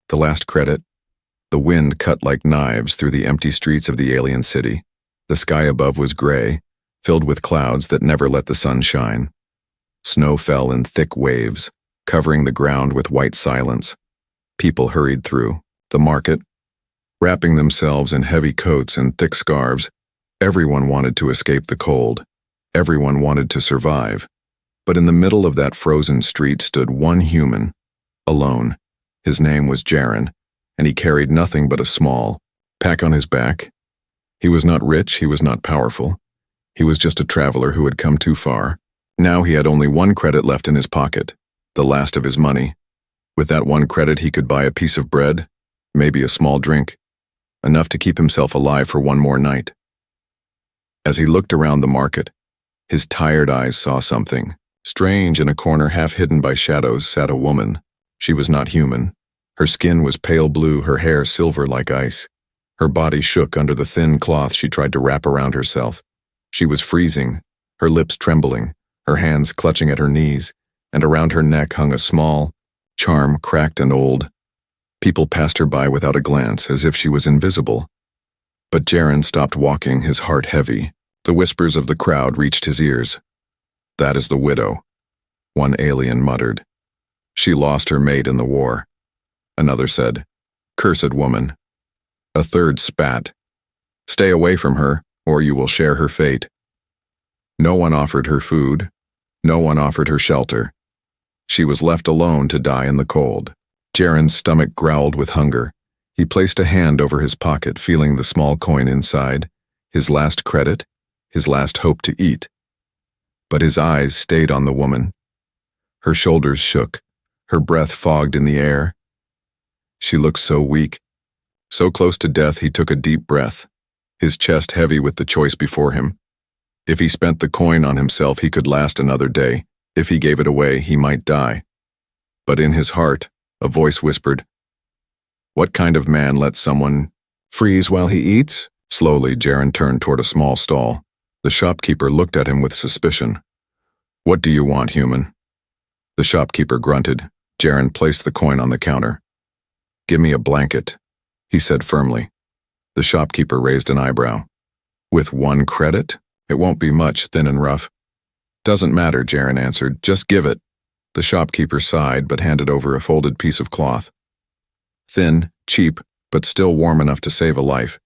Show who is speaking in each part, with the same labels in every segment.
Speaker 1: The last credit. The wind cut like knives through the empty streets of the alien city. The sky above was gray, filled with clouds that never let the sun shine. Snow fell in thick waves, covering the ground with white silence. People hurried through. The market, wrapping themselves in heavy coats and thick scarves. Everyone wanted to escape the cold. Everyone wanted to survive. But in the middle of that frozen street stood one human, alone. His name was Jaren, and he carried nothing but a small pack on his back. He was not rich, he was not powerful. He was just a traveler who had come too far. Now he had only one credit left in his pocket, the last of his money. With that one credit he could buy a piece of bread, maybe a small drink, enough to keep himself alive for one more night. As he looked around the market, his tired eyes saw something. Strange, in a corner half hidden by shadows sat a woman. She was not human. Her skin was pale blue, her hair silver like ice. Her body shook under the thin cloth she tried to wrap around herself. She was freezing, her lips trembling, her hands clutching at her knees, and around her neck hung a small charm, cracked and old. People passed her by without a glance, as if she was invisible. But Jaren stopped walking, his heart heavy. The whispers of the crowd reached his ears. "That is the widow," one alien muttered. "She lost her mate in the war." Another said, "Cursed woman." A third spat. "Stay away from her, or you will share her fate." No one offered her food. No one offered her shelter. She was left alone to die in the cold. Jaren's stomach growled with hunger. He placed a hand over his pocket, feeling the small coin inside, his last credit, his last hope to eat. But his eyes stayed on the woman. Her shoulders shook, her breath fogged in the air. She looked so weak. So close to death he took a deep breath, his chest heavy with the choice before him. If he spent the coin on himself, he could last another day. If he gave it away, he might die. But in his heart, a voice whispered, "What kind of man lets someone freeze while he eats?" Slowly, Jaren turned toward a small stall. The shopkeeper looked at him with suspicion. "What do you want, human?" The shopkeeper grunted. Jaren placed the coin on the counter. "Give me a blanket," he said firmly. The shopkeeper raised an eyebrow. "With one credit? It won't be much, thin and rough." "Doesn't matter," Jaren answered. "Just give it." The shopkeeper sighed but handed over a folded piece of cloth. Thin, cheap, but still warm enough to save a life.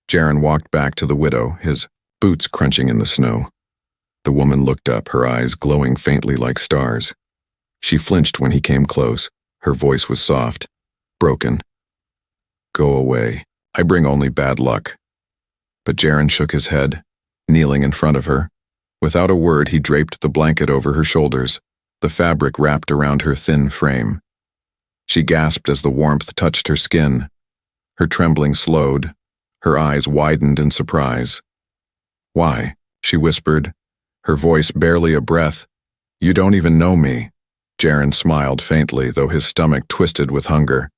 Speaker 1: Jaren walked back to the widow, his boots crunching in the snow. The woman looked up, her eyes glowing faintly like stars. She flinched when he came close. Her voice was soft, broken. "Go away. I bring only bad luck." But Jaren shook his head, kneeling in front of her. Without a word, he draped the blanket over her shoulders, the fabric wrapped around her thin frame. She gasped as the warmth touched her skin. Her trembling slowed. Her eyes widened in surprise. "Why?" she whispered, her voice barely a breath. "You don't even know me." Jaren smiled faintly, though his stomach twisted with hunger.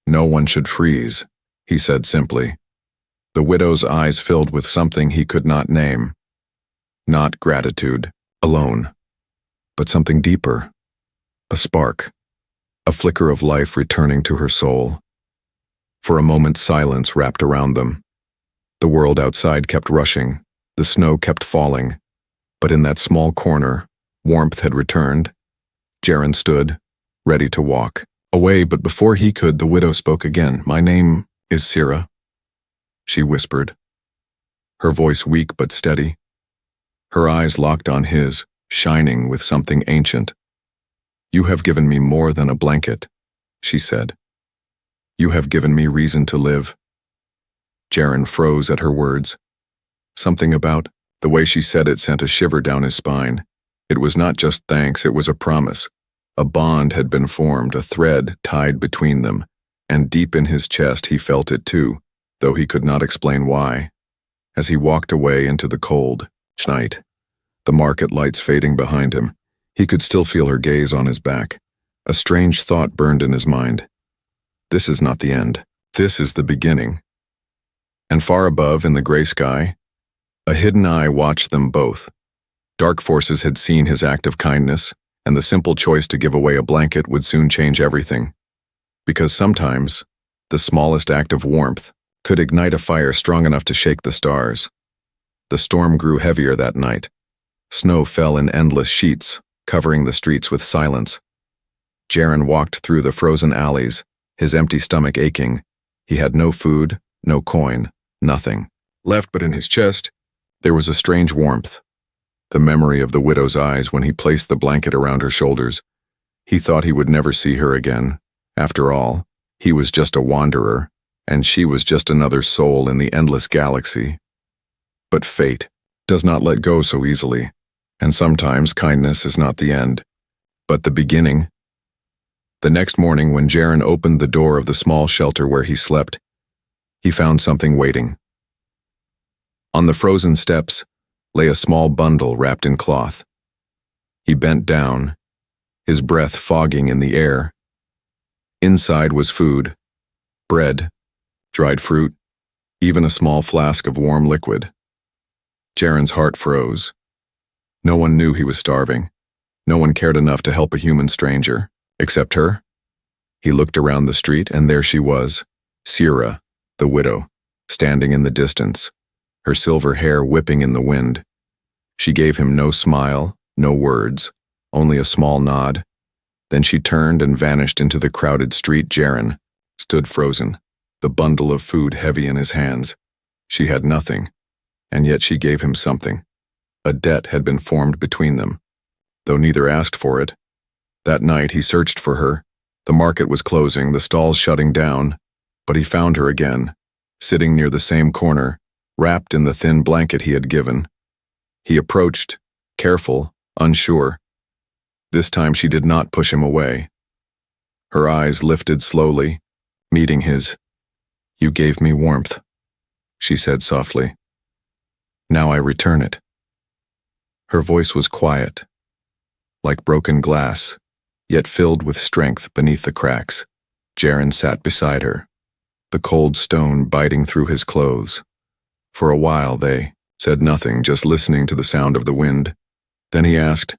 Speaker 1: "No one should freeze," he said simply. The widow's eyes filled with something he could not name. Not gratitude, alone, but something deeper. A spark, a flicker of life returning to her soul. For a moment, silence wrapped around them. The world outside kept rushing, the snow kept falling, but in that small corner, warmth had returned. Jaren stood, ready to walk away, but before he could, the widow spoke again. "My name is Sira," she whispered, her voice weak but steady. Her eyes locked on his, shining with something ancient. "You have given me more than a blanket," she said. "You have given me reason to live." Jaren froze at her words. Something about the way she said it sent a shiver down his spine. It was not just thanks, it was a promise. A bond had been formed, a thread tied between them, and deep in his chest he felt it too, though he could not explain why. As he walked away into the cold night, the market lights fading behind him, he could still feel her gaze on his back. A strange thought burned in his mind. This is not the end. This is the beginning. And far above, in the gray sky, a hidden eye watched them both. Dark forces had seen his act of kindness, and the simple choice to give away a blanket would soon change everything. Because sometimes, the smallest act of warmth could ignite a fire strong enough to shake the stars. The storm grew heavier that night. Snow fell in endless sheets, covering the streets with silence. Jaren walked through the frozen alleys, his empty stomach aching. He had no food, no coin, nothing left, but in his chest, there was a strange warmth. The memory of the widow's eyes when he placed the blanket around her shoulders. He thought he would never see her again. After all, he was just a wanderer, and she was just another soul in the endless galaxy. But fate does not let go so easily, and sometimes kindness is not the end, but the beginning. The next morning, when Jaren opened the door of the small shelter where he slept, he found something waiting. On the frozen steps lay a small bundle wrapped in cloth. He bent down, his breath fogging in the air. Inside was food, bread, dried fruit, even a small flask of warm liquid. Jaren's heart froze. No one knew he was starving. No one cared enough to help a human stranger, except her. He looked around the street, and there she was, Sira, the widow, standing in the distance, her silver hair whipping in the wind. She gave him no smile, no words, only a small nod. Then she turned and vanished into the crowded street. Jaren stood frozen, the bundle of food heavy in his hands. She had nothing, and yet she gave him something. A debt had been formed between them, though neither asked for it. That night he searched for her. The market was closing, the stalls shutting down, but he found her again, sitting near the same corner, wrapped in the thin blanket he had given. He approached, careful, unsure. This time she did not push him away. Her eyes lifted slowly, meeting his. "You gave me warmth," she said softly. "Now I return it." Her voice was quiet, like broken glass, yet filled with strength beneath the cracks. Jaren sat beside her, the cold stone biting through his clothes. For a while they said nothing, just listening to the sound of the wind. Then he asked,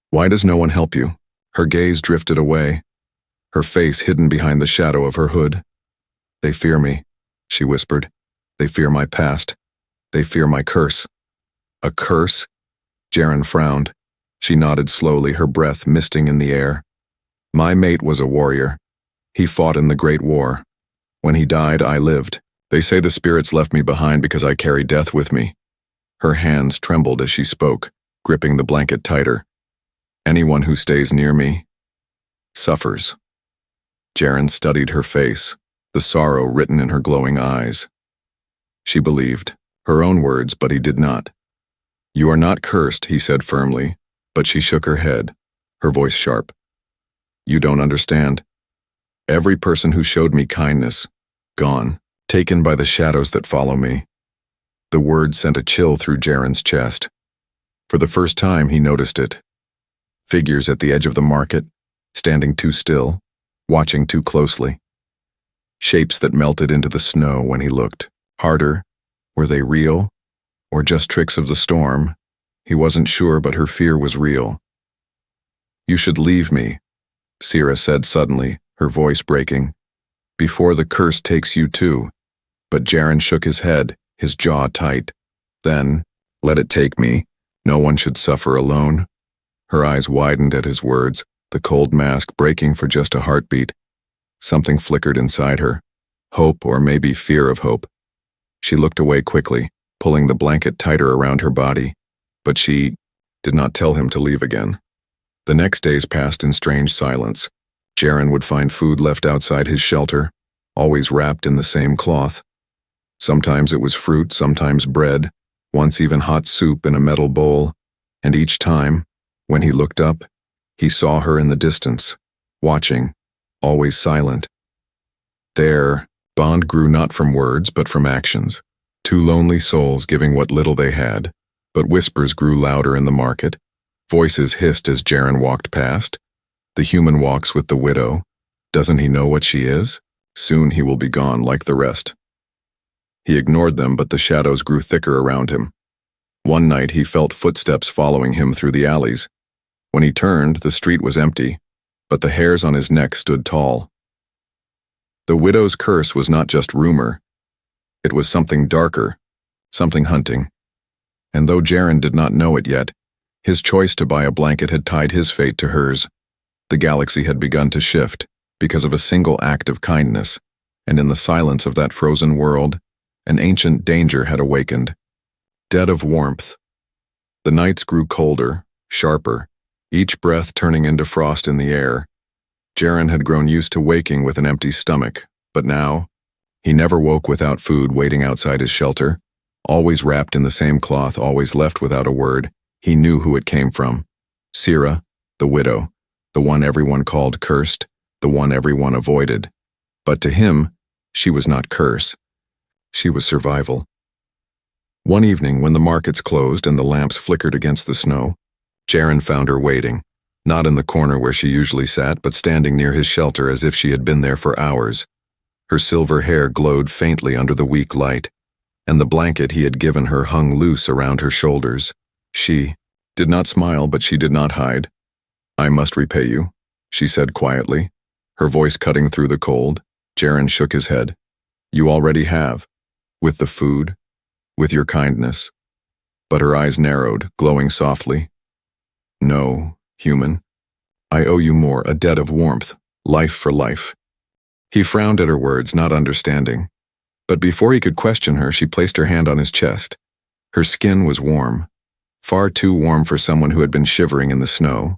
Speaker 1: "Why does no one help you?" Her gaze drifted away, her face hidden behind the shadow of her hood. "They fear me," she whispered. "They fear my past. They fear my curse." "A curse?" Jaren frowned. She nodded slowly, her breath misting in the air. "My mate was a warrior. He fought in the Great War. When he died, I lived. They say the spirits left me behind because I carry death with me." Her hands trembled as she spoke, gripping the blanket tighter. "Anyone who stays near me suffers." Jaren studied her face, the sorrow written in her glowing eyes. She believed her own words, but he did not. "You are not cursed," he said firmly, but she shook her head, her voice sharp. "You don't understand. Every person who showed me kindness, gone, taken by the shadows that follow me." The word sent a chill through Jaren's chest. For the first time he noticed it. Figures at the edge of the market, standing too still, watching too closely. Shapes that melted into the snow when he looked. Harder, were they real, or just tricks of the storm? He wasn't sure, but her fear was real. "You should leave me," Sira said suddenly, her voice breaking. "Before the curse takes you too." But Jaren shook his head, his jaw tight. Then, "Let it take me. No one should suffer alone." Her eyes widened at his words, the cold mask breaking for just a heartbeat. Something flickered inside her. Hope, or maybe fear of hope. She looked away quickly, pulling the blanket tighter around her body. But she did not tell him to leave again. The next days passed in strange silence. Jaren would find food left outside his shelter, always wrapped in the same cloth. Sometimes it was fruit, sometimes bread, once even hot soup in a metal bowl, and each time, when he looked up, he saw her in the distance, watching, always silent. Their bond grew not from words but from actions, two lonely souls giving what little they had, but whispers grew louder in the market. Voices hissed as Jaren walked past. "The human walks with the widow. Doesn't he know what she is? Soon he will be gone like the rest." He ignored them, but the shadows grew thicker around him. One night he felt footsteps following him through the alleys. When he turned, the street was empty, but the hairs on his neck stood tall. The widow's curse was not just rumor. It was something darker, something hunting. And though Jaren did not know it yet, his choice to buy a blanket had tied his fate to hers. The galaxy had begun to shift because of a single act of kindness, and in the silence of that frozen world, an ancient danger had awakened. Dead of warmth. The nights grew colder, sharper, each breath turning into frost in the air. Jaren had grown used to waking with an empty stomach, but now, he never woke without food waiting outside his shelter. Always wrapped in the same cloth, always left without a word. He knew who it came from. Sira, the widow, the one everyone called cursed, the one everyone avoided. But to him, she was not curse. She was survival. One evening, when the markets closed and the lamps flickered against the snow, Jaren found her waiting, not in the corner where she usually sat, but standing near his shelter as if she had been there for hours. Her silver hair glowed faintly under the weak light, and the blanket he had given her hung loose around her shoulders. She did not smile, but she did not hide. "I must repay you," she said quietly, her voice cutting through the cold. Jaren shook his head. "You already have, with the food, with your kindness." But her eyes narrowed, glowing softly. "No, human. I owe you more, a debt of warmth, life for life." He frowned at her words, not understanding. But before he could question her, she placed her hand on his chest. Her skin was warm, far too warm for someone who had been shivering in the snow.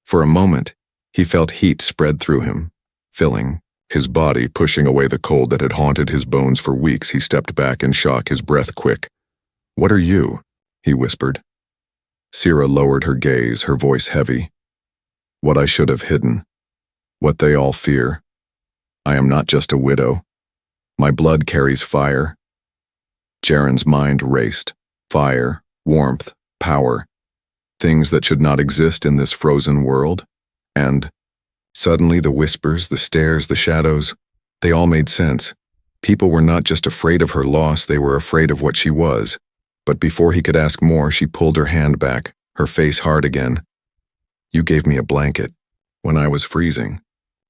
Speaker 1: For a moment, he felt heat spread through him, filling his body, pushing away the cold that had haunted his bones for weeks. He stepped back in shock, his breath quick. "What are you?" he whispered. Sira lowered her gaze, her voice heavy. "What I should have hidden. What they all fear. I am not just a widow. My blood carries fire." Jaren's mind raced. Fire, warmth, power. Things that should not exist in this frozen world. And suddenly the whispers, the stares, the shadows, they all made sense. People were not just afraid of her loss, they were afraid of what she was. But before he could ask more, she pulled her hand back, her face hard again. "You gave me a blanket when I was freezing.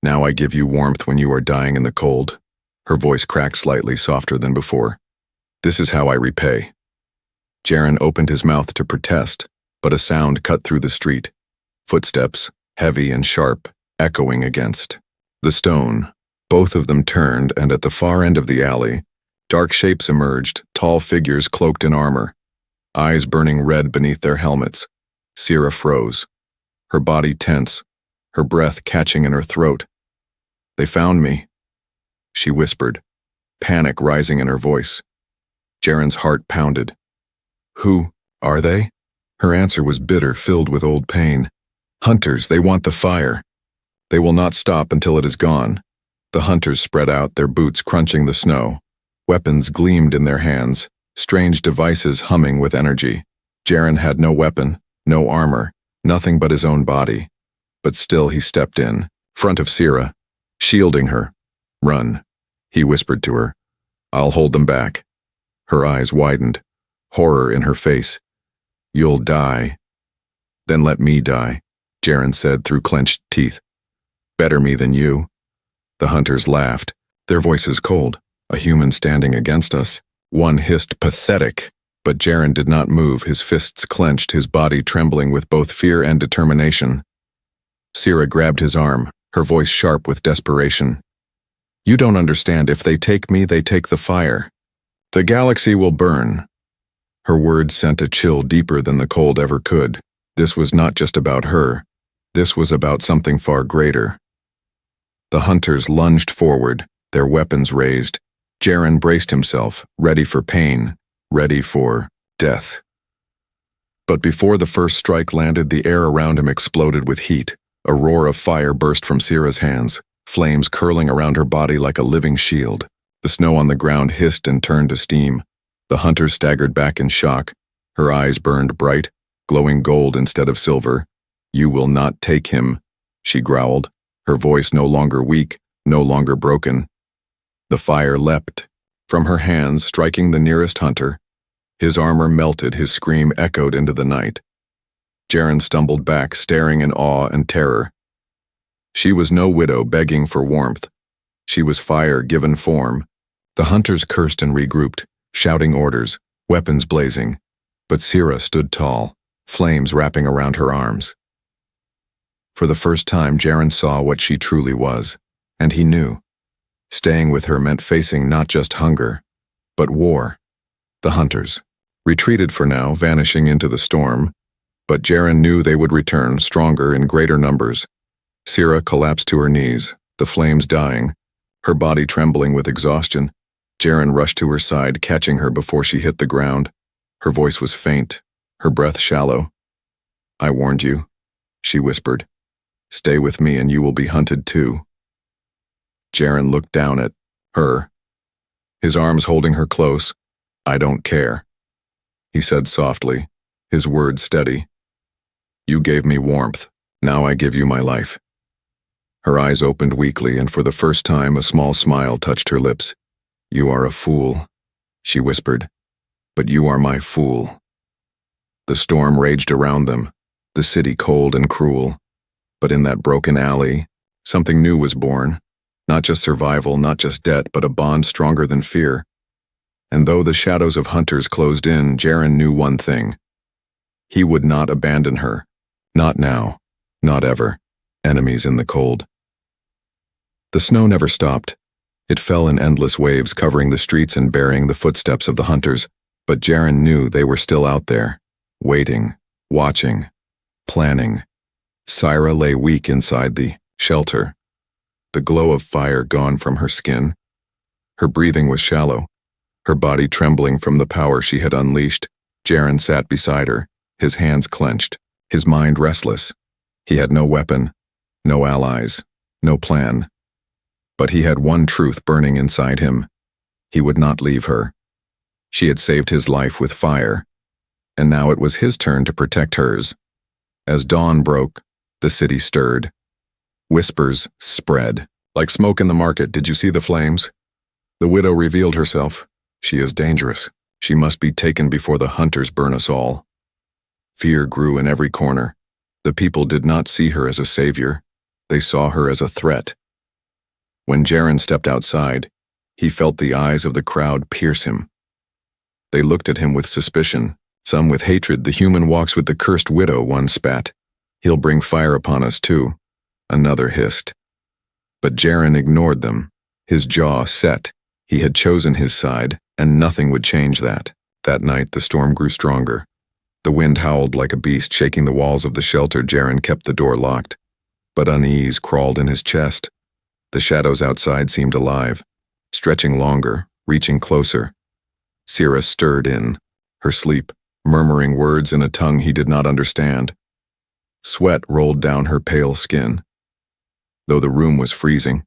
Speaker 1: Now I give you warmth when you are dying in the cold." Her voice cracked slightly, softer than before. "This is how I repay." Jaren opened his mouth to protest, but a sound cut through the street. Footsteps, heavy and sharp, echoing against the stone. Both of them turned, and at the far end of the alley, dark shapes emerged, tall figures cloaked in armor, eyes burning red beneath their helmets. Sira froze, her body tense, her breath catching in her throat. "They found me," she whispered, panic rising in her voice. Jaren's heart pounded. "Who are they?" Her answer was bitter, filled with old pain. "Hunters, they want the fire. They will not stop until it is gone." The hunters spread out, their boots crunching the snow. Weapons gleamed in their hands, strange devices humming with energy. Jaren had no weapon, no armor, nothing but his own body. But still he stepped in, front of Sira, shielding her. "Run," he whispered to her. "I'll hold them back." Her eyes widened, horror in her face. "You'll die." "Then let me die," Jaren said through clenched teeth. "Better me than you." The hunters laughed, their voices cold. "A human standing against us." One hissed, "Pathetic." But Jaren did not move, his fists clenched, his body trembling with both fear and determination. Sira grabbed his arm, her voice sharp with desperation. "You don't understand. If they take me, they take the fire. The galaxy will burn." Her words sent a chill deeper than the cold ever could. This was not just about her. This was about something far greater. The hunters lunged forward, their weapons raised. Jaren braced himself, ready for pain, ready for death. But before the first strike landed, the air around him exploded with heat. A roar of fire burst from Sira's hands, flames curling around her body like a living shield. The snow on the ground hissed and turned to steam. The hunter staggered back in shock. Her eyes burned bright, glowing gold instead of silver. "You will not take him," she growled, her voice no longer weak, no longer broken. The fire leapt from her hands, striking the nearest hunter. His armor melted, his scream echoed into the night. Jaren stumbled back, staring in awe and terror. She was no widow begging for warmth. She was fire given form. The hunters cursed and regrouped, shouting orders, weapons blazing. But Sira stood tall, flames wrapping around her arms. For the first time, Jaren saw what she truly was, and he knew. Staying with her meant facing not just hunger, but war. The hunters retreated for now, vanishing into the storm, but Jaren knew they would return, stronger in greater numbers. Sira collapsed to her knees, the flames dying, her body trembling with exhaustion. Jaren rushed to her side, catching her before she hit the ground. Her voice was faint, her breath shallow. "I warned you," she whispered. "Stay with me and you will be hunted too." Jaren looked down at her, his arms holding her close. "I don't care," he said softly, his words steady. "You gave me warmth, now I give you my life." Her eyes opened weakly, and for the first time a small smile touched her lips. "You are a fool," she whispered, "but you are my fool." The storm raged around them, the city cold and cruel. But in that broken alley, something new was born. Not just survival, not just debt, but a bond stronger than fear. And though the shadows of hunters closed in, Jaren knew one thing. He would not abandon her. Not now. Not ever. Enemies in the cold. The snow never stopped. It fell in endless waves, covering the streets and burying the footsteps of the hunters. But Jaren knew they were still out there, waiting, watching, planning. Sira lay weak inside the shelter, the glow of fire gone from her skin. Her breathing was shallow, her body trembling from the power she had unleashed. Jaren sat beside her, his hands clenched, his mind restless. He had no weapon, no allies, no plan. But he had one truth burning inside him. He would not leave her. She had saved his life with fire, and now it was his turn to protect hers. As dawn broke, the city stirred. Whispers spread. "Like smoke in the market, did you see the flames? The widow revealed herself. She is dangerous. She must be taken before the hunters burn us all." Fear grew in every corner. The people did not see her as a savior. They saw her as a threat. When Jaren stepped outside, he felt the eyes of the crowd pierce him. They looked at him with suspicion, some with hatred. "The human walks with the cursed widow," one spat. "He'll bring fire upon us too," another hissed. But Jaren ignored them, his jaw set. He had chosen his side, and nothing would change that. That night the storm grew stronger. The wind howled like a beast, shaking the walls of the shelter. Jaren kept the door locked, but unease crawled in his chest. The shadows outside seemed alive, stretching longer, reaching closer. Sira stirred in, her sleep, murmuring words in a tongue he did not understand. Sweat rolled down her pale skin, though the room was freezing.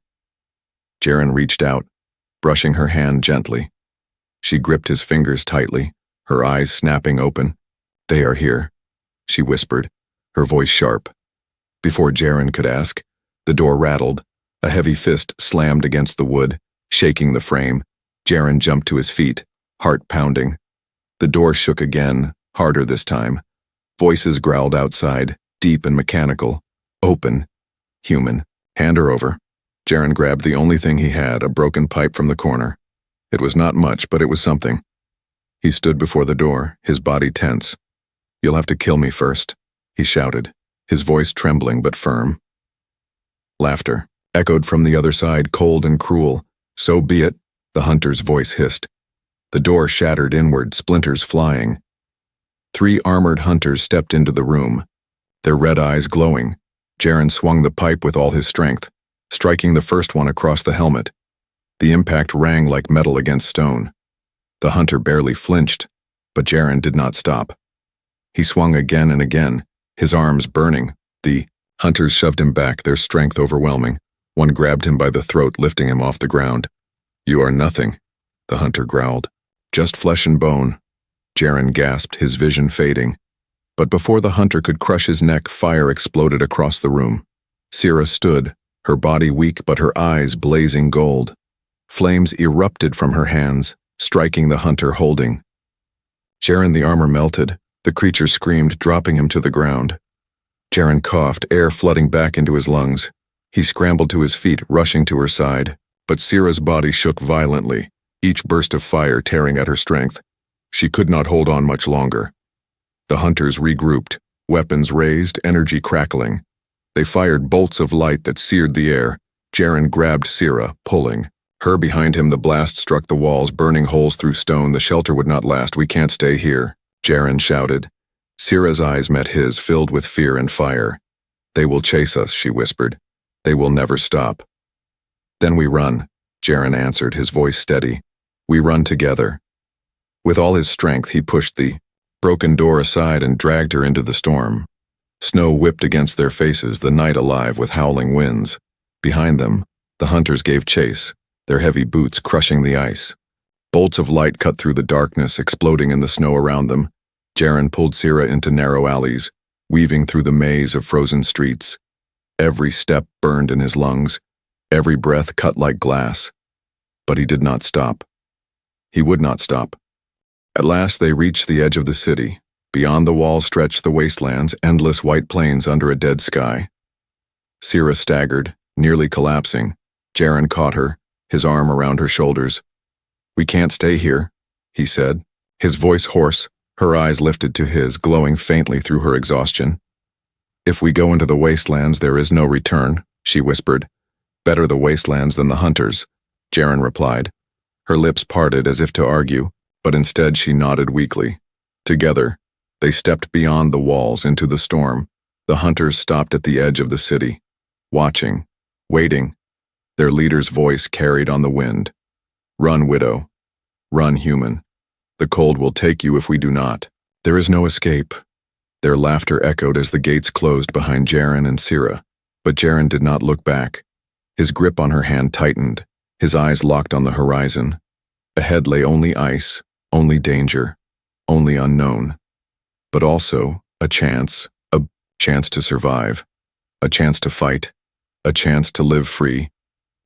Speaker 1: Jaren reached out, brushing her hand gently. She gripped his fingers tightly, her eyes snapping open. "They are here," she whispered, her voice sharp. Before Jaren could ask, the door rattled. A heavy fist slammed against the wood, shaking the frame. Jaren jumped to his feet, heart pounding. The door shook again, harder this time. Voices growled outside, deep and mechanical. "Open. Human. Hand her over." Jaren grabbed the only thing he had, a broken pipe from the corner. It was not much, but it was something. He stood before the door, his body tense. "You'll have to kill me first," he shouted, his voice trembling but firm. Laughter echoed from the other side, cold and cruel. "So be it," the hunter's voice hissed. The door shattered inward, splinters flying. 3 armored hunters stepped into the room, their red eyes glowing. Jaren swung the pipe with all his strength, striking the first one across the helmet. The impact rang like metal against stone. The hunter barely flinched, but Jaren did not stop. He swung again and again, his arms burning. The hunters shoved him back, their strength overwhelming. One grabbed him by the throat, lifting him off the ground. "You are nothing," the hunter growled. "Just flesh and bone." Jaren gasped, his vision fading. But before the hunter could crush his neck, fire exploded across the room. Sira stood, her body weak but her eyes blazing gold. Flames erupted from her hands, striking the hunter holding. Jaren, the armor melted. The creature screamed, dropping him to the ground. Jaren coughed, air flooding back into his lungs. He scrambled to his feet, rushing to her side. But Sira's body shook violently, each burst of fire tearing at her strength. She could not hold on much longer. The hunters regrouped, weapons raised, energy crackling. They fired bolts of light that seared the air. Jaren grabbed Sira, pulling. Her behind him, the blast struck the walls, burning holes through stone. The shelter would not last. We can't stay here, Jaren shouted. Sira's eyes met his, filled with fear and fire. They will chase us, she whispered. They will never stop. Then we run, Jaren answered, his voice steady. We run together. With all his strength, he pushed the broken door aside and dragged her into the storm. Snow whipped against their faces, the night alive with howling winds. Behind them, the hunters gave chase, their heavy boots crushing the ice. Bolts of light cut through the darkness, exploding in the snow around them. Jaren pulled Sira into narrow alleys, weaving through the maze of frozen streets. Every step burned in his lungs, every breath cut like glass. But he did not stop. He would not stop. At last they reached the edge of the city. Beyond the wall stretched the wastelands, endless white plains under a dead sky. Sira staggered, nearly collapsing. Jaren caught her, his arm around her shoulders. We can't stay here, he said, his voice hoarse, her eyes lifted to his, glowing faintly through her exhaustion. If we go into the wastelands, there is no return, she whispered. Better the wastelands than the hunters, Jaren replied. Her lips parted as if to argue, but instead she nodded weakly. Together, they stepped beyond the walls into the storm. The hunters stopped at the edge of the city, watching, waiting. Their leader's voice carried on the wind. Run, widow. Run, human. The cold will take you if we do not. There is no escape. Their laughter echoed as the gates closed behind Jaren and Sira, but Jaren did not look back. His grip on her hand tightened, his eyes locked on the horizon. Ahead lay only ice, only danger, only unknown. But also a chance to survive, a chance to fight, a chance to live free.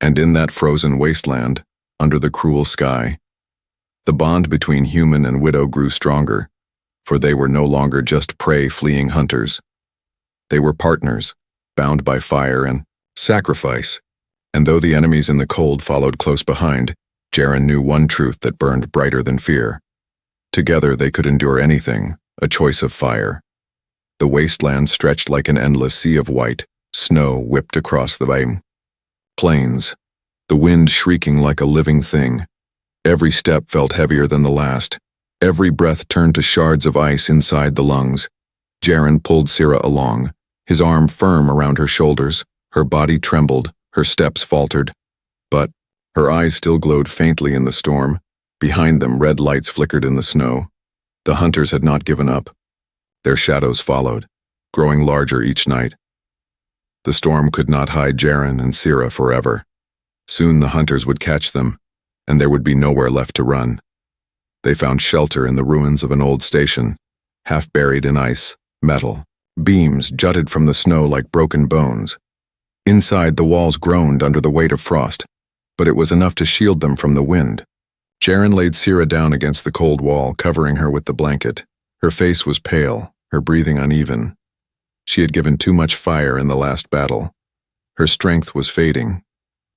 Speaker 1: And in that frozen wasteland, under the cruel sky, the bond between human and widow grew stronger, for they were no longer just prey fleeing hunters. They were partners, bound by fire and sacrifice. And though the enemies in the cold followed close behind, Jaren knew one truth that burned brighter than fear. Together they could endure anything, a choice of fire. The wasteland stretched like an endless sea of white, snow whipped across the plains, the wind shrieking like a living thing. Every step felt heavier than the last. Every breath turned to shards of ice inside the lungs. Jaren pulled Sira along, his arm firm around her shoulders. Her body trembled, her steps faltered. But her eyes still glowed faintly in the storm. Behind them, red lights flickered in the snow. The hunters had not given up. Their shadows followed, growing larger each night. The storm could not hide Jaren and Sira forever. Soon the hunters would catch them, and there would be nowhere left to run. They found shelter in the ruins of an old station, half buried in ice, metal. Beams jutted from the snow like broken bones. Inside, the walls groaned under the weight of frost, but it was enough to shield them from the wind. Jaren laid Sira down against the cold wall, covering her with the blanket. Her face was pale, her breathing uneven. She had given too much fire in the last battle. Her strength was fading.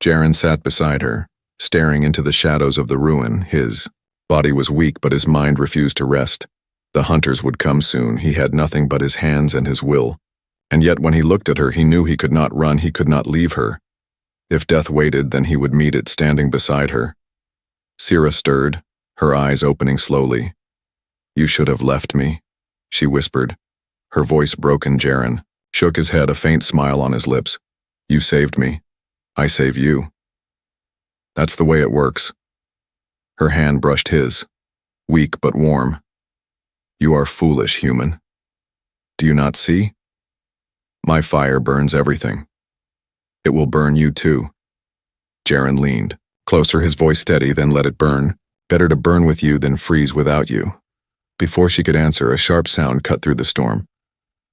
Speaker 1: Jaren sat beside her, staring into the shadows of the ruin. His body was weak, but his mind refused to rest. The hunters would come soon. He had nothing but his hands and his will. And yet when he looked at her, he knew he could not run, he could not leave her. If death waited, then he would meet it standing beside her. Sira stirred, her eyes opening slowly. You should have left me, she whispered. Her voice broken. Jaren shook his head, a faint smile on his lips. You saved me. I save you. That's the way it works. Her hand brushed his, weak but warm. You are foolish, human. Do you not see? My fire burns everything. It will burn you too. Jaren leaned closer, his voice steady, then let it burn. Better to burn with you than freeze without you. Before she could answer, a sharp sound cut through the storm.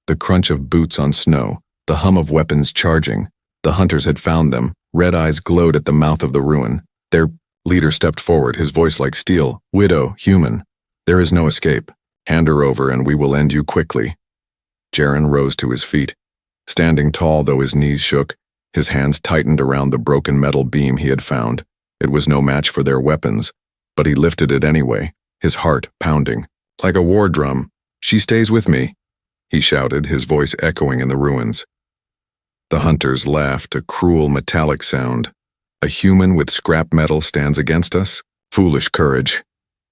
Speaker 1: The crunch of boots on snow, the hum of weapons charging. The hunters had found them. Red eyes glowed at the mouth of the ruin. Their leader stepped forward, his voice like steel. Widow, human. There is no escape. Hand her over and we will end you quickly. Jaren rose to his feet. Standing tall though his knees shook, His hands tightened around the broken metal beam he had found. It was no match for their weapons, but he lifted it anyway, his heart pounding. Like a war drum. "She stays with me," he shouted, his voice echoing in the ruins. The hunters laughed, a cruel metallic sound. "A human with scrap metal stands against us? Foolish courage."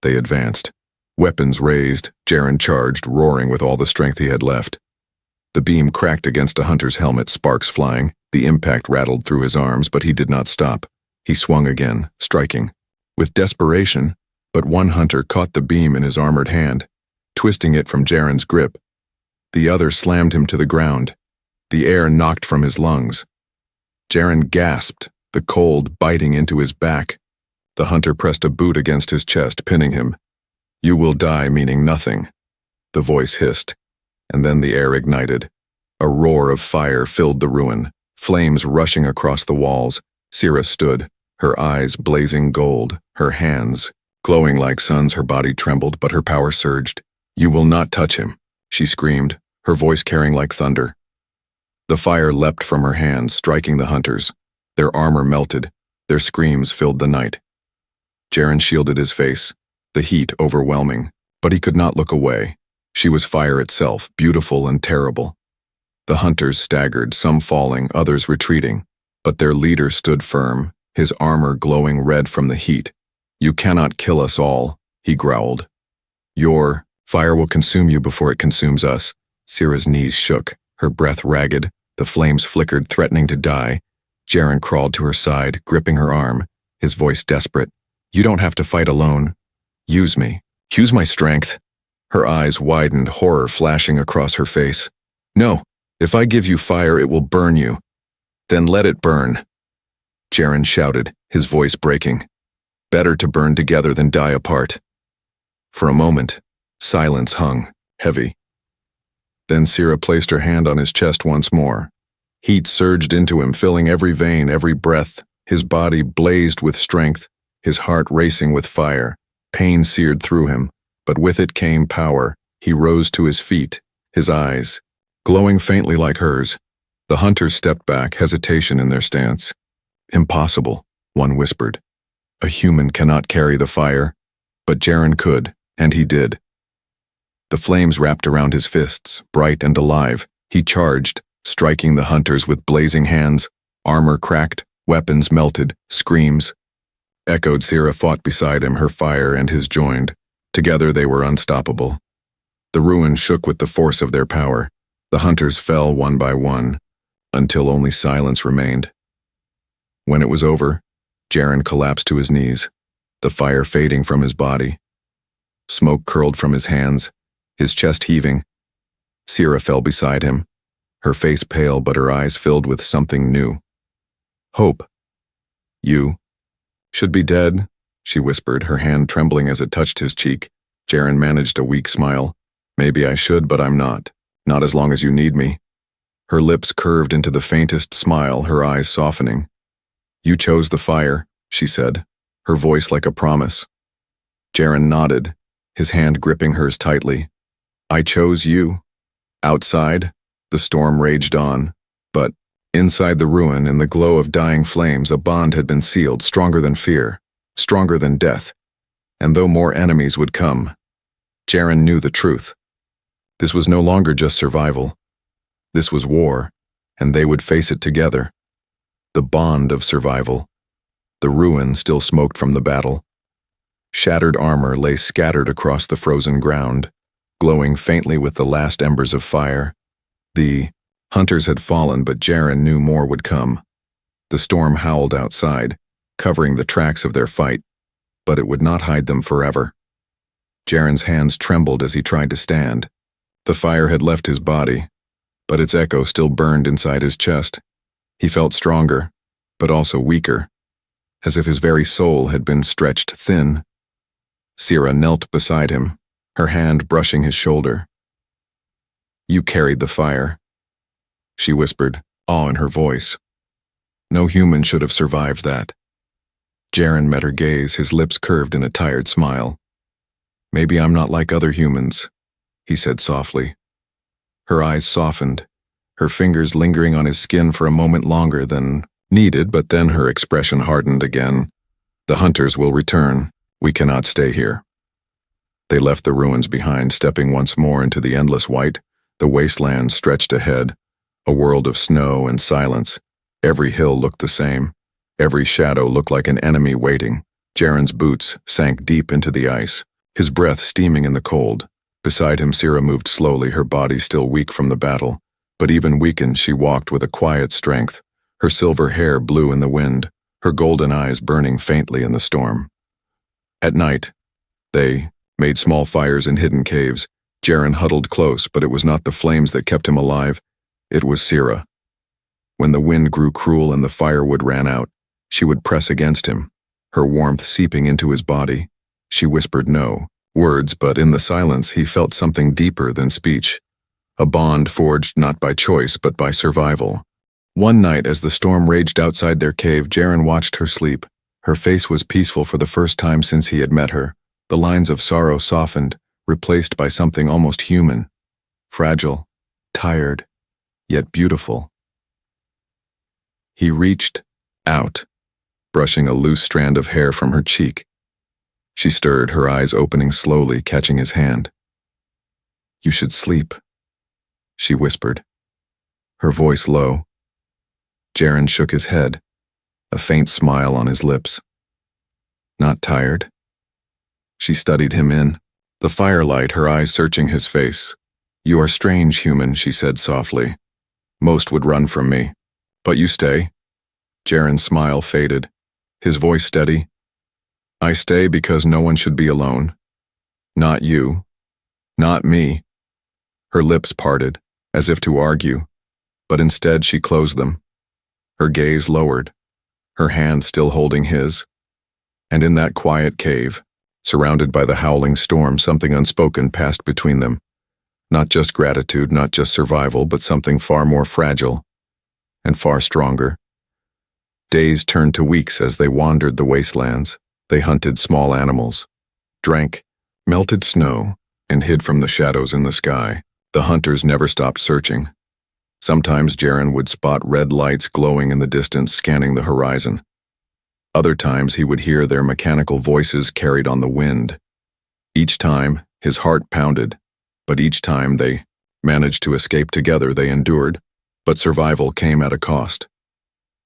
Speaker 1: They advanced. Weapons raised, Jaren charged, roaring with all the strength he had left. The beam cracked against a hunter's helmet, sparks flying. The impact rattled through his arms, but he did not stop. He swung again, striking. With desperation, but one hunter caught the beam in his armored hand, twisting it from Jaren's grip. The other slammed him to the ground. The air knocked from his lungs. Jaren gasped, the cold biting into his back. The hunter pressed a boot against his chest, pinning him. "You will die," meaning nothing. The voice hissed, and then the air ignited. A roar of fire filled the ruin, flames rushing across the walls. Sira stood, her eyes blazing gold, her hands glowing like suns. Her body trembled, but her power surged. "You will not touch him," she screamed, her voice carrying like thunder. The fire leapt from her hands, striking the hunters. Their armor melted, their screams filled the night. Jaren shielded his face, the heat overwhelming, but he could not look away. She was fire itself, beautiful and terrible. The hunters staggered, some falling, others retreating, but their leader stood firm, his armor glowing red from the heat. "You cannot kill us all," he growled. "Your fire will consume you before it consumes us." Sira's knees shook, her breath ragged, the flames flickered, threatening to die. Jaren crawled to her side, gripping her arm, his voice desperate. "You don't have to fight alone. Use me. Use my strength." Her eyes widened, horror flashing across her face. "No, if I give you fire, it will burn you. Then let it burn." Jaren shouted, his voice breaking. "Better to burn together than die apart." For a moment, silence hung, heavy. Then Sira placed her hand on his chest once more. Heat surged into him, filling every vein, every breath. His body blazed with strength, his heart racing with fire. Pain seared through him, but with it came power. He rose to his feet, his eyes glowing faintly like hers. The hunters stepped back, hesitation in their stance. "Impossible," one whispered. "A human cannot carry the fire." But Jaren could, and he did. The flames wrapped around his fists, bright and alive. He charged, striking the hunters with blazing hands. Armor cracked, weapons melted, screams echoed. Sira fought beside him, her fire and his joined. Together they were unstoppable. The ruin shook with the force of their power. The hunters fell one by one, until only silence remained. When it was over, Jaren collapsed to his knees, the fire fading from his body. Smoke curled from his hands, his chest heaving. Sira fell beside him, her face pale but her eyes filled with something new. "Hope. You should be dead," she whispered, her hand trembling as it touched his cheek. Jaren managed a weak smile. "Maybe I should, but I'm not. Not as long as you need me." Her lips curved into the faintest smile, her eyes softening. "You chose the fire," she said, her voice like a promise. Jaren nodded, his hand gripping hers tightly. "I chose you." Outside, the storm raged on, but inside the ruin, in the glow of dying flames, a bond had been sealed, stronger than fear, stronger than death. And though more enemies would come, Jaren knew the truth. This was no longer just survival. This was war, and they would face it together. The bond of survival. The ruin still smoked from the battle. Shattered armor lay scattered across the frozen ground, glowing faintly with the last embers of fire. The hunters had fallen, but Jaren knew more would come. The storm howled outside, covering the tracks of their fight, but it would not hide them forever. Jaren's hands trembled as he tried to stand. The fire had left his body, but its echo still burned inside his chest. He felt stronger, but also weaker, as if his very soul had been stretched thin. Sira knelt beside him, her hand brushing his shoulder. "You carried the fire," she whispered, awe in her voice. "No human should have survived that." Jaren met her gaze, his lips curved in a tired smile. "Maybe I'm not like other humans," he said softly. Her eyes softened, her fingers lingering on his skin for a moment longer than needed, but then her expression hardened again. The hunters will return. We cannot stay here. They left the ruins behind, stepping once more into the endless white. The wasteland stretched ahead, a world of snow and silence. Every hill looked the same. Every shadow looked like an enemy waiting. Jaren's boots sank deep into the ice, his breath steaming in the cold. Beside him, Sira moved slowly, her body still weak from the battle. But even weakened, she walked with a quiet strength. Her silver hair blew in the wind, her golden eyes burning faintly in the storm. At night, they made small fires in hidden caves. Jaren huddled close, but it was not the flames that kept him alive. It was Sira. When the wind grew cruel and the firewood ran out, she would press against him, her warmth seeping into his body. She whispered no words, but in the silence he felt something deeper than speech. A bond forged not by choice, but by survival. One night, as the storm raged outside their cave, Jaren watched her sleep. Her face was peaceful for the first time since he had met her. The lines of sorrow softened, replaced by something almost human. Fragile, tired, yet beautiful. He reached out, brushing a loose strand of hair from her cheek. She stirred, her eyes opening slowly, catching his hand. "You should sleep," she whispered, her voice low. Jaren shook his head, a faint smile on his lips. "Not tired?" She studied him in the firelight, her eyes searching his face. "You are strange, human," she said softly. "Most would run from me, but you stay." Jaren's smile faded, his voice steady. "I stay because no one should be alone. Not you. Not me." Her lips parted, as if to argue, but instead she closed them. Her gaze lowered, her hand still holding his. And in that quiet cave, surrounded by the howling storm, something unspoken passed between them. Not just gratitude, not just survival, but something far more fragile and far stronger. Days turned to weeks as they wandered the wastelands. They hunted small animals, drank melted snow, and hid from the shadows in the sky. The hunters never stopped searching. Sometimes Jaren would spot red lights glowing in the distance, scanning the horizon. Other times he would hear their mechanical voices carried on the wind. Each time, his heart pounded, but each time they managed to escape together. They endured, but survival came at a cost.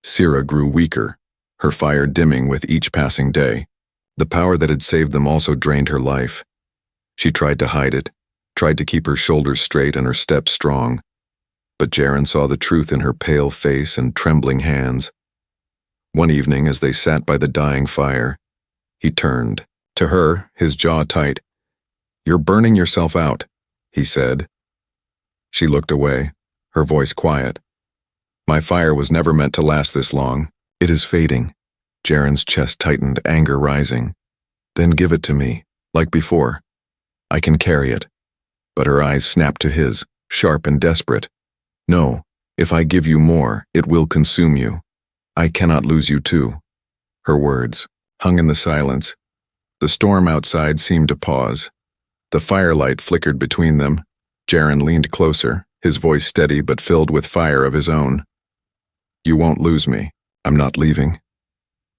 Speaker 1: Sira grew weaker, her fire dimming with each passing day. The power that had saved them also drained her life. She tried to hide it, tried to keep her shoulders straight and her steps strong. But Jaren saw the truth in her pale face and trembling hands. One evening, as they sat by the dying fire, he turned to her, his jaw tight. "You're burning yourself out," he said. She looked away, her voice quiet. "My fire was never meant to last this long. It is fading." Jaren's chest tightened, anger rising. "Then give it to me, like before. I can carry it." But her eyes snapped to his, sharp and desperate. "No, if I give you more, it will consume you. I cannot lose you too." Her words hung in the silence. The storm outside seemed to pause. The firelight flickered between them. Jaren leaned closer, his voice steady but filled with fire of his own. "You won't lose me. I'm not leaving.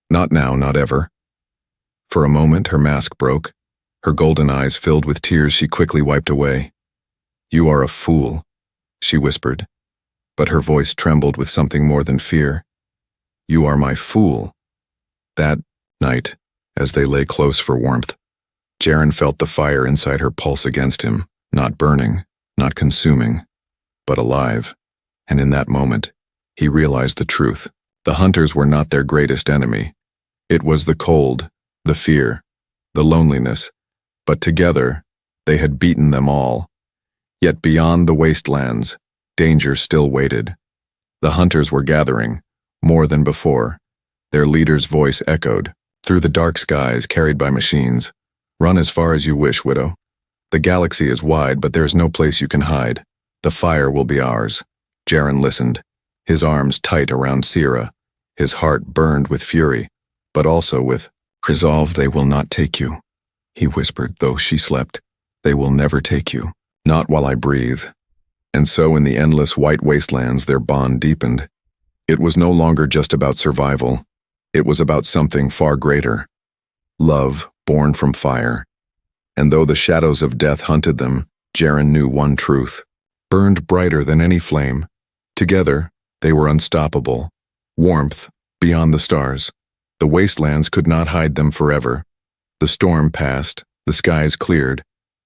Speaker 1: Not now, not ever." For a moment her mask broke. Her golden eyes filled with tears she quickly wiped away. "You are a fool," she whispered, but her voice trembled with something more than fear. "You are my fool." That night, as they lay close for warmth, Jaren felt the fire inside her pulse against him, not burning, not consuming, but alive. And in that moment, he realized the truth. The hunters were not their greatest enemy. It was the cold, the fear, the loneliness, but together, they had beaten them all. Yet beyond the wastelands, danger still waited. The hunters were gathering, more than before. Their leader's voice echoed through the dark skies carried by machines. "Run as far as you wish, widow. The galaxy is wide, but there is no place you can hide. The fire will be ours." Jaren listened, his arms tight around Sira. His heart burned with fury, but also with resolve. "They will not take you," he whispered, though she slept. "They will never take you. Not while I breathe." And so in the endless white wastelands their bond deepened. It was no longer just about survival. It was about something far greater. Love, born from fire. And though the shadows of death hunted them, Jaren knew one truth. Burned brighter than any flame. Together, they were unstoppable. Warmth, beyond the stars. The wastelands could not hide them forever. The storm passed, the skies cleared,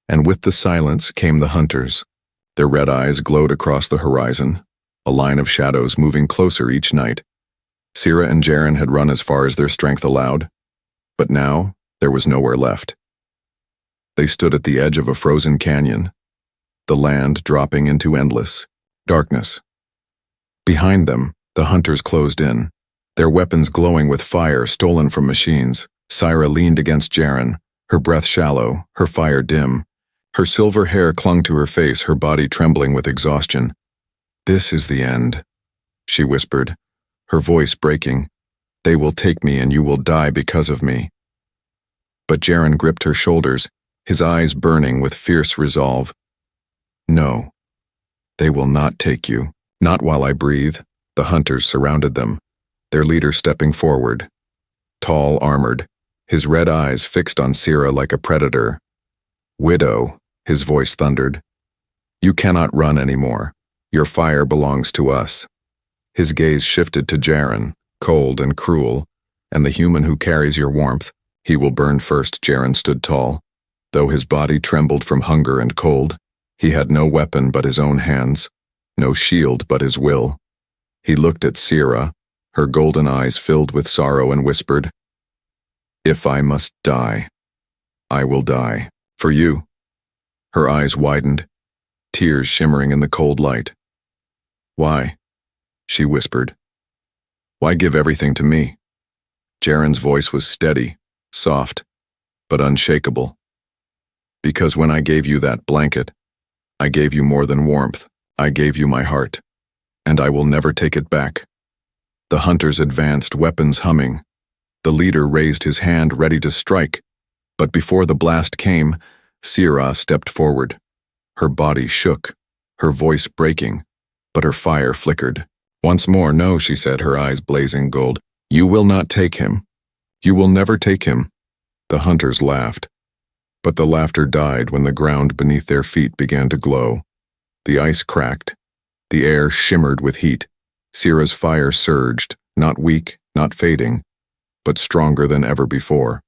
Speaker 1: and with the silence came the hunters. Their red eyes glowed across the horizon, a line of shadows moving closer each night. Sira and Jaren had run as far as their strength allowed, but now there was nowhere left. They stood at the edge of a frozen canyon, the land dropping into endless darkness. Behind them, the hunters closed in, their weapons glowing with fire stolen from machines. Sira leaned against Jaren, her breath shallow, her fire dim. Her silver hair clung to her face, her body trembling with exhaustion. "This is the end," she whispered, her voice breaking. "They will take me and you will die because of me." But Jaren gripped her shoulders, his eyes burning with fierce resolve. "No, they will not take you. Not while I breathe." The hunters surrounded them, their leader stepping forward. Tall, armored, his red eyes fixed on Sira like a predator. "Widow," his voice thundered. "You cannot run anymore. Your fire belongs to us." His gaze shifted to Jaren, cold and cruel. "And the human who carries your warmth, he will burn first." Jaren stood tall. Though his body trembled from hunger and cold, he had no weapon but his own hands, no shield but his will. He looked at Sira, her golden eyes filled with sorrow, and whispered, "If I must die, I will die. For you." Her eyes widened, tears shimmering in the cold light. "Why?" she whispered. "Why give everything to me?" Jaren's voice was steady, soft, but unshakable. "Because when I gave you that blanket, I gave you more than warmth. I gave you my heart, and I will never take it back." The hunters advanced, weapons humming. The leader raised his hand ready to strike, but before the blast came, Sira stepped forward. Her body shook, her voice breaking, but her fire flickered. "Once more, no," she said, her eyes blazing gold. "You will not take him. You will never take him." The hunters laughed, but the laughter died when the ground beneath their feet began to glow. The ice cracked. The air shimmered with heat. Sira's fire surged, not weak, not fading, but stronger than ever before.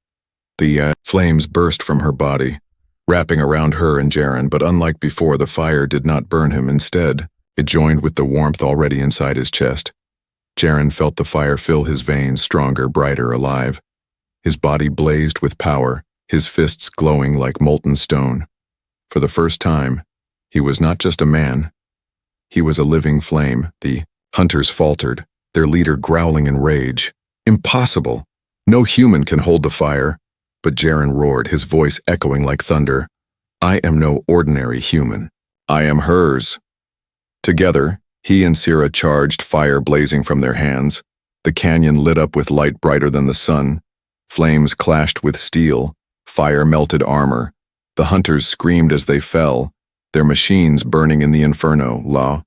Speaker 1: The flames burst from her body, wrapping around her and Jaren, but unlike before, the fire did not burn him. Instead, it joined with the warmth already inside his chest. Jaren felt the fire fill his veins, stronger, brighter, alive. His body blazed with power, his fists glowing like molten stone. For the first time, he was not just a man. He was a living flame. The hunters faltered, their leader growling in rage. "Impossible! No human can hold the fire." But Jaren roared, his voice echoing like thunder. "I am no ordinary human. I am hers." Together, he and Sira charged, fire blazing from their hands. The canyon lit up with light brighter than the sun. Flames clashed with steel. Fire melted armor. The hunters screamed as they fell, their machines burning in the inferno.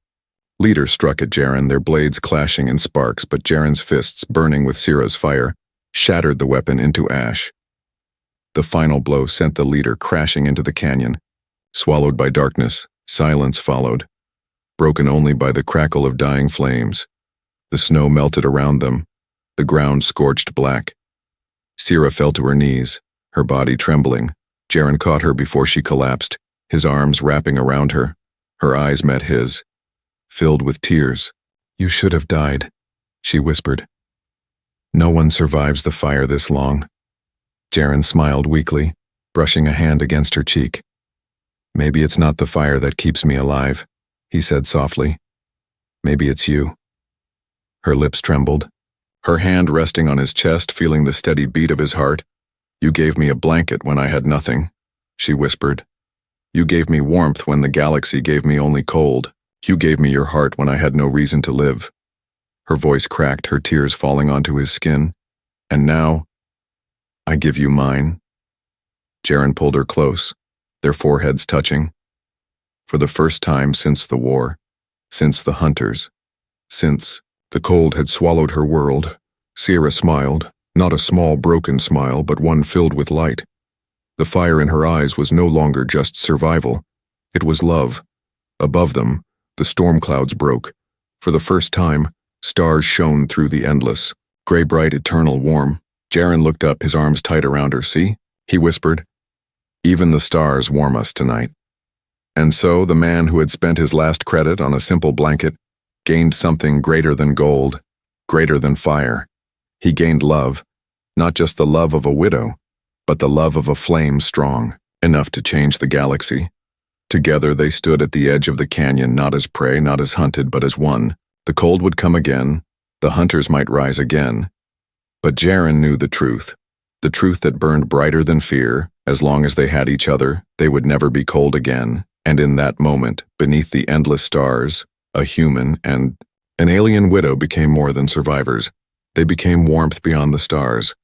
Speaker 1: Leader struck at Jaren, their blades clashing in sparks, but Jaren's fists, burning with Sira's fire, shattered the weapon into ash. The final blow sent the leader crashing into the canyon. Swallowed by darkness, silence followed, broken only by the crackle of dying flames. The snow melted around them, the ground scorched black. Sira fell to her knees, her body trembling. Jaren caught her before she collapsed, his arms wrapping around her. Her eyes met his, filled with tears. "You should have died," she whispered. "No one survives the fire this long." Jaren smiled weakly, brushing a hand against her cheek. "Maybe it's not the fire that keeps me alive," he said softly. "Maybe it's you." Her lips trembled, her hand resting on his chest, feeling the steady beat of his heart. "You gave me a blanket when I had nothing," she whispered. "You gave me warmth when the galaxy gave me only cold. You gave me your heart when I had no reason to live." Her voice cracked, her tears falling onto his skin. "And now, I give you mine." Jaren pulled her close, their foreheads touching. For the first time since the war, since the hunters, since the cold had swallowed her world, Sierra smiled, not a small broken smile, but one filled with light. The fire in her eyes was no longer just survival. It was love. Above them, the storm clouds broke. For the first time, stars shone through the endless, gray bright, eternal warm. Jaren looked up, his arms tight around her. "See?" he whispered. "Even the stars warm us tonight." And so the man who had spent his last credit on a simple blanket gained something greater than gold, greater than fire. He gained love, not just the love of a widow, but the love of a flame strong, enough to change the galaxy. Together they stood at the edge of the canyon, not as prey, not as hunted, but as one. The cold would come again, the hunters might rise again. But Jaren knew the truth that burned brighter than fear. As long as they had each other, they would never be cold again. And in that moment, beneath the endless stars, a human and an alien widow became more than survivors. They became warmth beyond the stars.